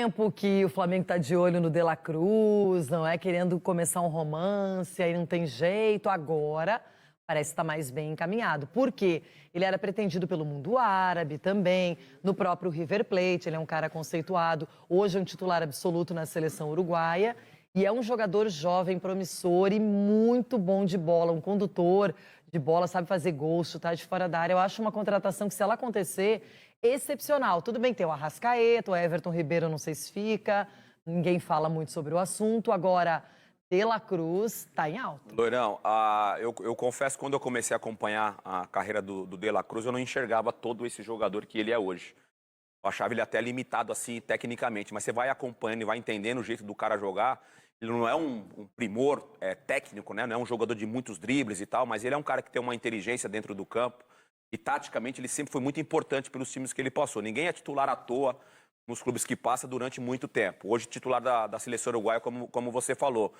tempo que o Flamengo tá de olho no De La Cruz, não é? Querendo começar um romance, aí não tem jeito. Agora parece estar mais bem encaminhado. Por quê? Ele era pretendido pelo mundo árabe também, no próprio River Plate, ele é um cara conceituado. Hoje é um titular absoluto na seleção uruguaia. E é um jogador jovem, promissor e muito bom de bola, um condutor de bola, sabe fazer gol, chutar de fora da área. Eu acho uma contratação que, se ela acontecer, excepcional. Tudo bem que tem o Arrascaeta, o Everton Ribeiro, não sei se fica, ninguém fala muito sobre o assunto. Agora, De La Cruz está em alta. Loirão, eu confesso que quando eu comecei a acompanhar a carreira do De La Cruz, eu não enxergava todo esse jogador que ele é hoje. Eu achava ele até limitado assim, tecnicamente, mas você vai acompanhando e vai entendendo o jeito do cara jogar. Ele não é um primor técnico, né? Não é um jogador de muitos dribles e tal, mas ele é um cara que tem uma inteligência dentro do campo. E, taticamente, ele sempre foi muito importante pelos times que ele passou. Ninguém é titular à toa nos clubes que passa durante muito tempo. Hoje, titular da seleção uruguaia, como você falou.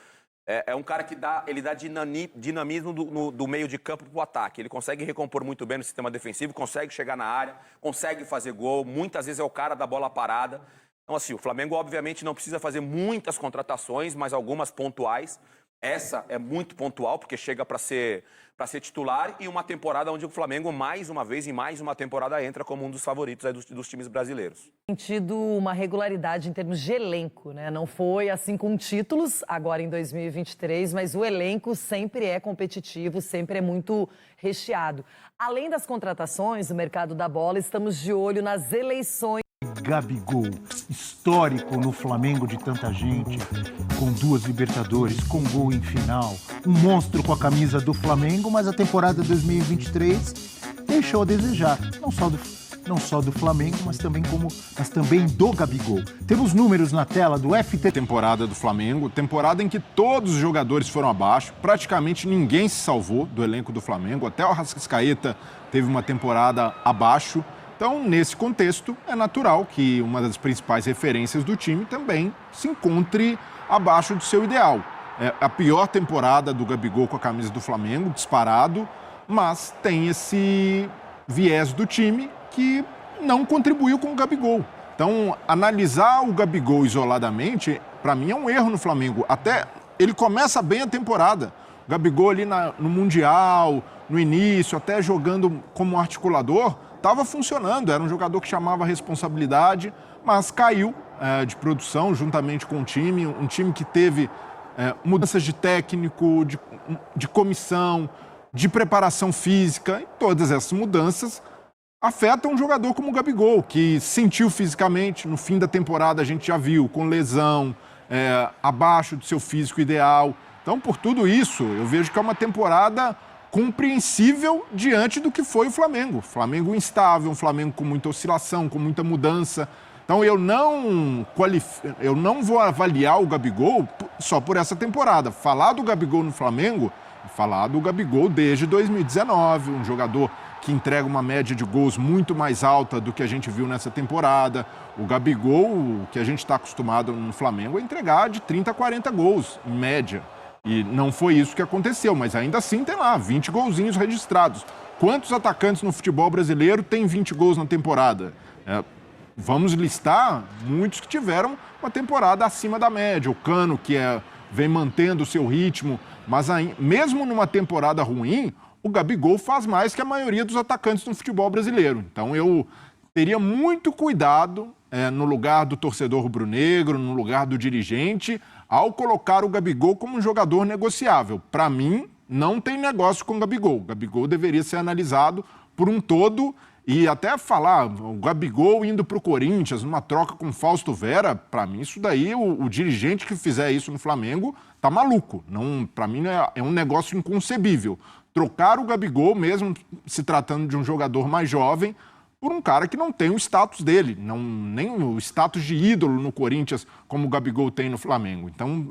É um cara que dá dinamismo do meio de campo para o ataque. Ele consegue recompor muito bem no sistema defensivo, consegue chegar na área, consegue fazer gol. Muitas vezes é o cara da bola parada. Então, assim, o Flamengo, obviamente, não precisa fazer muitas contratações, mas algumas pontuais. Essa é muito pontual, porque chega para ser titular, e uma temporada onde o Flamengo, mais uma vez, em mais uma temporada, entra como um dos favoritos aí dos times brasileiros. Tem tido uma regularidade em termos de elenco, né? Não foi assim com títulos, agora em 2023, mas o elenco sempre é competitivo, sempre é muito recheado. Além das contratações, o mercado da bola, estamos de olho nas eleições. Gabigol, histórico no Flamengo de tanta gente, com 2 Libertadores, com gol em final, um monstro com a camisa do Flamengo, mas a temporada 2023 deixou a desejar, não só do Flamengo, mas também do Gabigol. Temos números na tela do FT. Temporada do Flamengo, temporada em que todos os jogadores foram abaixo, praticamente ninguém se salvou do elenco do Flamengo, até o Arrascaeta teve uma temporada abaixo. Então, nesse contexto, é natural que uma das principais referências do time também se encontre abaixo do seu ideal. É a pior temporada do Gabigol com a camisa do Flamengo, disparado, mas tem esse viés do time que não contribuiu com o Gabigol. Então, analisar o Gabigol isoladamente, para mim, é um erro no Flamengo. Até ele começa bem a temporada. O Gabigol ali no Mundial, no início, até jogando como articulador, estava funcionando, era um jogador que chamava a responsabilidade, mas caiu de produção juntamente com o time, um time que teve mudanças de técnico, de comissão, de preparação física, e todas essas mudanças afetam um jogador como o Gabigol, que sentiu fisicamente, no fim da temporada a gente já viu, com lesão, abaixo do seu físico ideal. Então, por tudo isso, eu vejo que é uma temporada compreensível diante do que foi o Flamengo. Flamengo instável, um Flamengo com muita oscilação, com muita mudança. Então eu não vou avaliar o Gabigol só por essa temporada. Falar do Gabigol no Flamengo, falar do Gabigol desde 2019, um jogador que entrega uma média de gols muito mais alta do que a gente viu nessa temporada. O Gabigol, que a gente está acostumado no Flamengo, é entregar de 30 a 40 gols, em média. E não foi isso que aconteceu, mas ainda assim tem lá 20 golzinhos registrados. Quantos atacantes no futebol brasileiro têm 20 gols na temporada? Vamos listar muitos que tiveram uma temporada acima da média. O Cano, que vem mantendo o seu ritmo, mas mesmo numa temporada ruim, o Gabigol faz mais que a maioria dos atacantes no futebol brasileiro. Então eu teria muito cuidado no lugar do torcedor rubro-negro, no lugar do dirigente, ao colocar o Gabigol como um jogador negociável. Para mim, não tem negócio com o Gabigol. O Gabigol deveria ser analisado por um todo e até falar, o Gabigol indo para o Corinthians, numa troca com o Fausto Vera, para mim isso daí, o dirigente que fizer isso no Flamengo tá maluco. Para mim é um negócio inconcebível. Trocar o Gabigol, mesmo se tratando de um jogador mais jovem, por um cara que não tem o status dele, nem o status de ídolo no Corinthians, como o Gabigol tem no Flamengo. Então,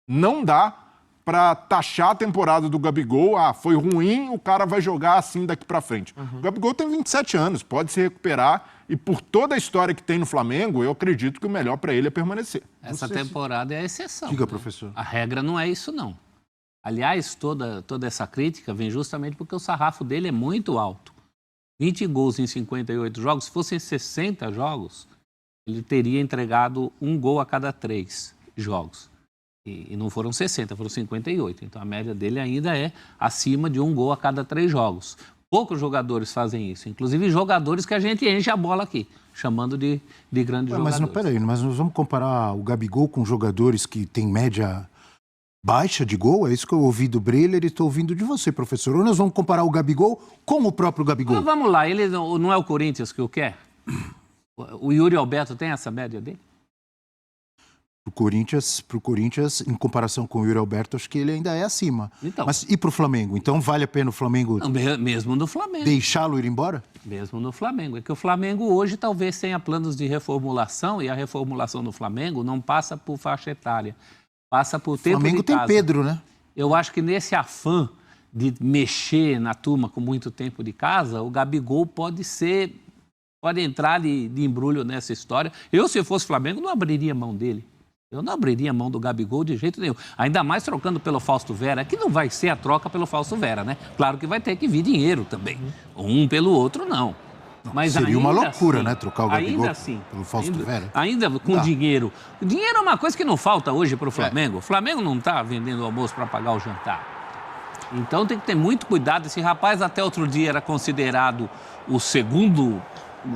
não dá para taxar a temporada do Gabigol, foi ruim, o cara vai jogar assim daqui para frente. O Gabigol tem 27 anos, pode se recuperar, e por toda a história que tem no Flamengo, eu acredito que o melhor para ele é permanecer. Essa temporada é a exceção. Diga, né? professor. A regra não é isso, não. Aliás, toda essa crítica vem justamente porque o sarrafo dele é muito alto. 20 gols em 58 jogos, se fossem 60 jogos, ele teria entregado um gol a cada 3 jogos. E não foram 60, foram 58. Então a média dele ainda é acima de um gol a cada 3 jogos. Poucos jogadores fazem isso, inclusive jogadores que a gente enche a bola aqui, chamando de grandes jogadores. Mas peraí, mas nós vamos comparar o Gabigol com jogadores que têm média baixa de gol? É isso que eu ouvi do Breler e estou ouvindo de você, professor. Ou nós vamos comparar o Gabigol com o próprio Gabigol? Mas vamos lá, ele não é o Corinthians que eu quero? O Yuri Alberto tem essa média dele? Pro Corinthians, em comparação com o Yuri Alberto, acho que ele ainda é acima. Então. Mas e pro Flamengo? Então vale a pena o Flamengo Não, mesmo no Flamengo. deixá-lo ir embora? Mesmo no Flamengo. É que o Flamengo hoje talvez tenha planos de reformulação e a reformulação do Flamengo não passa por faixa etária, passa por tempo Flamengo de tem casa. Pedro, né? Eu acho que nesse afã de mexer na turma com muito tempo de casa, o Gabigol pode entrar de embrulho nessa história. Eu, se fosse Flamengo, não abriria mão dele. Eu não abriria mão do Gabigol de jeito nenhum. Ainda mais trocando pelo Fausto Vera, que não vai ser a troca pelo Fausto Vera, né? Claro que vai ter que vir dinheiro também. Um pelo outro, não. Mas seria uma loucura, assim, né? Trocar o Gabigol ainda assim, pelo Fausto Vera. Ainda com dinheiro. Dinheiro é uma coisa que não falta hoje para o Flamengo. É. O Flamengo não está vendendo o almoço para pagar o jantar. Então tem que ter muito cuidado. Esse rapaz até outro dia era considerado o segundo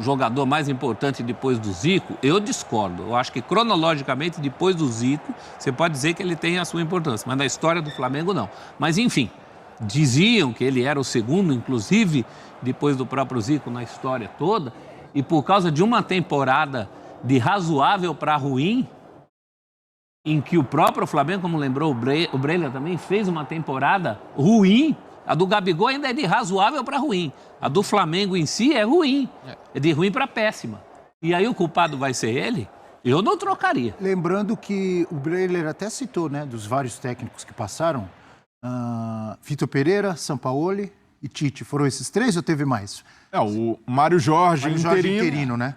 jogador mais importante depois do Zico. Eu discordo. Eu acho que cronologicamente, depois do Zico, você pode dizer que ele tem a sua importância. Mas na história do Flamengo, não. Mas enfim, diziam que ele era o segundo, inclusive, depois do próprio Zico na história toda. E por causa de uma temporada de razoável para ruim, em que o próprio Flamengo, como lembrou o Breler também, fez uma temporada ruim. A do Gabigol ainda é de razoável para ruim. A do Flamengo em si é ruim. É de ruim para péssima. E aí o culpado vai ser ele? Eu não trocaria. Lembrando que o Breler até citou, né, dos vários técnicos que passaram, Vitor Pereira, Sampaoli e Tite. Foram esses 3 ou teve mais? O Mário Jorge, interino, né?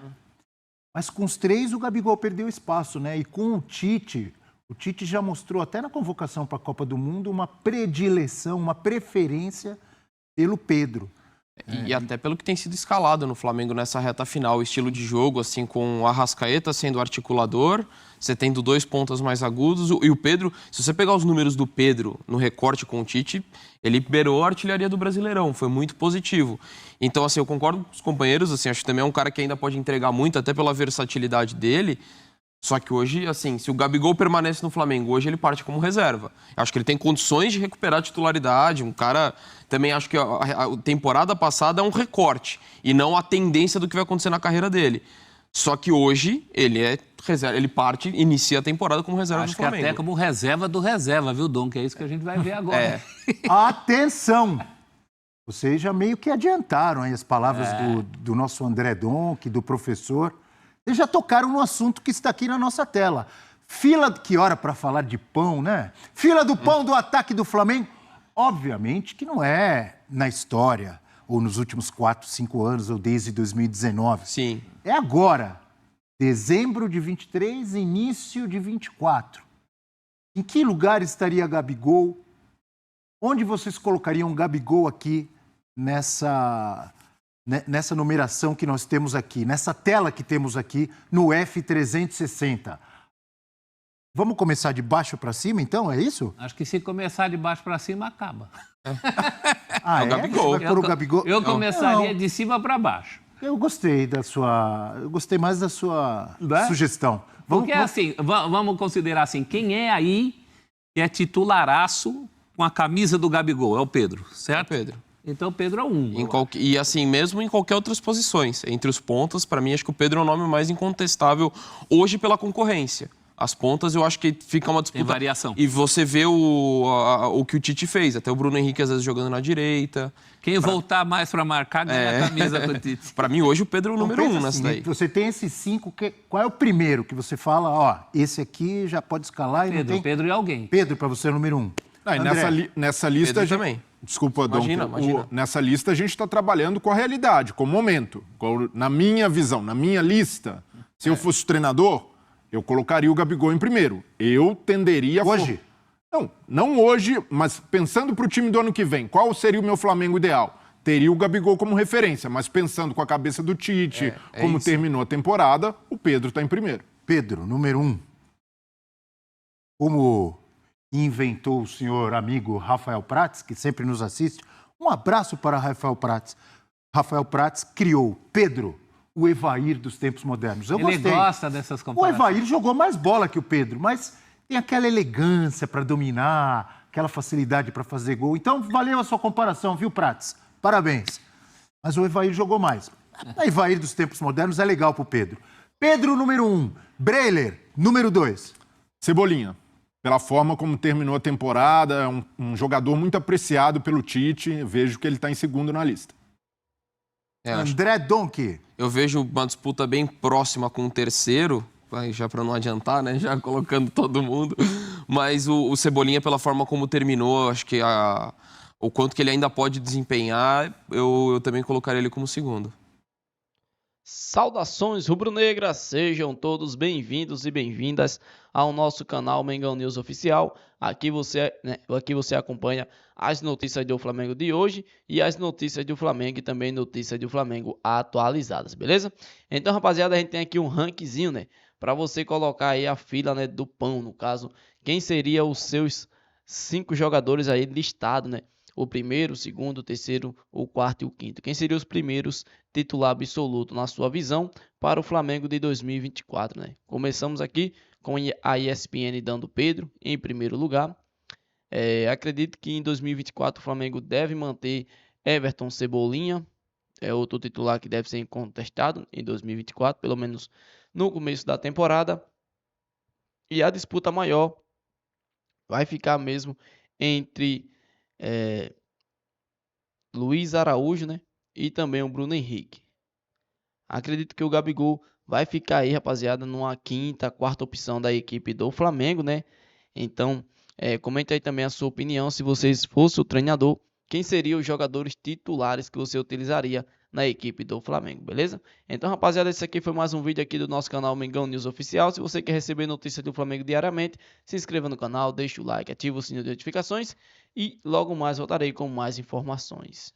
Mas com os 3 o Gabigol perdeu espaço, né? E com o Tite já mostrou até na convocação para a Copa do Mundo uma predileção, uma preferência pelo Pedro. E até pelo que tem sido escalado no Flamengo nessa reta final, o estilo de jogo, assim, com o Arrascaeta sendo o articulador, você tendo 2 pontas mais agudos, e o Pedro, se você pegar os números do Pedro no recorte com o Tite, ele beirou a artilharia do Brasileirão, foi muito positivo. Então, assim, eu concordo com os companheiros, assim, acho que também é um cara que ainda pode entregar muito, até pela versatilidade dele. Só que hoje, assim, se o Gabigol permanece no Flamengo, hoje ele parte como reserva. Acho que ele tem condições de recuperar a titularidade. Um cara, também acho que a temporada passada é um recorte e não a tendência do que vai acontecer na carreira dele. Só que hoje ele é reserva, ele inicia a temporada como reserva do Flamengo. Acho que até como reserva do reserva, viu, Dom? Que é isso que a gente vai ver agora. Atenção! Vocês já meio que adiantaram aí as palavras do nosso André Donk, do professor. Eles já tocaram no assunto que está aqui na nossa tela. Que hora para falar de pão, né? Fila do pão do ataque do Flamengo. Obviamente que não é na história, ou nos últimos 4, 5 anos, ou desde 2019. Sim. É agora. Dezembro de 23, início de 24. Em que lugar estaria Gabigol? Onde vocês colocariam Gabigol aqui nessa numeração que nós temos aqui, nessa tela que temos aqui no F360. Vamos começar de baixo para cima, então? É isso? Acho que se começar de baixo para cima, acaba. O Gabigol. Você vai pôr o Gabigol? Eu começaria de cima para baixo. Eu gostei mais da sua sugestão. Porque assim, vamos considerar assim, quem é aí que é titularaço com a camisa do Gabigol? É o Pedro, certo? É o Pedro. Então o Pedro é um. E assim, mesmo em qualquer outras posições, entre os pontas, para mim, acho que o Pedro é o nome mais incontestável hoje pela concorrência. As pontas, eu acho que fica uma disputa. Tem variação. E você vê o que o Tite fez, até o Bruno Henrique às vezes jogando na direita. Quem voltar mais para marcar ganha a camisa com o Tite. Para mim, hoje o Pedro é o número 1 nessa daí. Você tem esses 5, qual é o primeiro que você fala, esse aqui já pode escalar e não tem... Pedro e alguém. Pedro, para você é o número 1. Nessa lista... Pedro também. Desculpa, Dom. Imagina. Nessa lista a gente está trabalhando com a realidade, com o momento. Na minha visão, na minha lista, se eu fosse treinador, eu colocaria o Gabigol em primeiro. Eu tenderia a... Não hoje, mas pensando para o time do ano que vem, qual seria o meu Flamengo ideal? teria o Gabigol como referência, mas pensando com a cabeça do Tite, como isso. terminou a temporada, o Pedro está em primeiro. Pedro, número 1. Como inventou o senhor amigo Rafael Prats, que sempre nos assiste, um abraço para Rafael Prats. Rafael Prats criou Pedro, o Evair dos tempos modernos. Eu Ele gostei. gosta dessas O comparações. Evair jogou mais bola que o Pedro, mas tem aquela elegância para dominar, aquela facilidade para fazer gol. Então, valeu a sua comparação, viu, Prats? Parabéns. Mas o Evair jogou mais. O Evair dos tempos modernos é legal pro Pedro. Pedro, número 1. Breiler, número 2. Cebolinha, pela forma como terminou a temporada, é um jogador muito apreciado pelo Tite, vejo que ele está em segundo na lista. André Donkey. Eu vejo uma disputa bem próxima com o terceiro, já para não adiantar, né? Já colocando todo mundo. Mas o Cebolinha, pela forma como terminou, acho que o quanto que ele ainda pode desempenhar, eu também colocaria ele como segundo. Saudações rubro-negras, sejam todos bem-vindos e bem-vindas ao nosso canal Mengão News Oficial. Aqui você acompanha as notícias do Flamengo de hoje e as notícias do Flamengo e também notícias do Flamengo atualizadas, beleza? Então, rapaziada, a gente tem aqui um rankzinho, né, para você colocar aí a fila, né, do pão, no caso, quem seria os seus 5 jogadores aí listados, né? O primeiro, o segundo, o terceiro, o quarto e o quinto. Quem seriam os primeiros titular absoluto na sua visão para o Flamengo de 2024, né? Começamos aqui com a ESPN dando Pedro em primeiro lugar. Acredito que em 2024 o Flamengo deve manter Everton, Cebolinha. É outro titular que deve ser incontestado em 2024, pelo menos no começo da temporada. E a disputa maior vai ficar mesmo entre Luiz Araújo, né? E também o Bruno Henrique. Acredito que o Gabigol vai ficar aí, rapaziada, numa quinta, quarta opção da equipe do Flamengo, né? Então, comente aí também a sua opinião. Se vocês fossem o treinador, quem seriam os jogadores titulares que você utilizaria na equipe do Flamengo, beleza? Então, rapaziada, esse aqui foi mais um vídeo aqui do nosso canal Mengão News Oficial. Se você quer receber notícias do Flamengo diariamente, se inscreva no canal, deixa o like, ativa o sininho de notificações e logo mais voltarei com mais informações.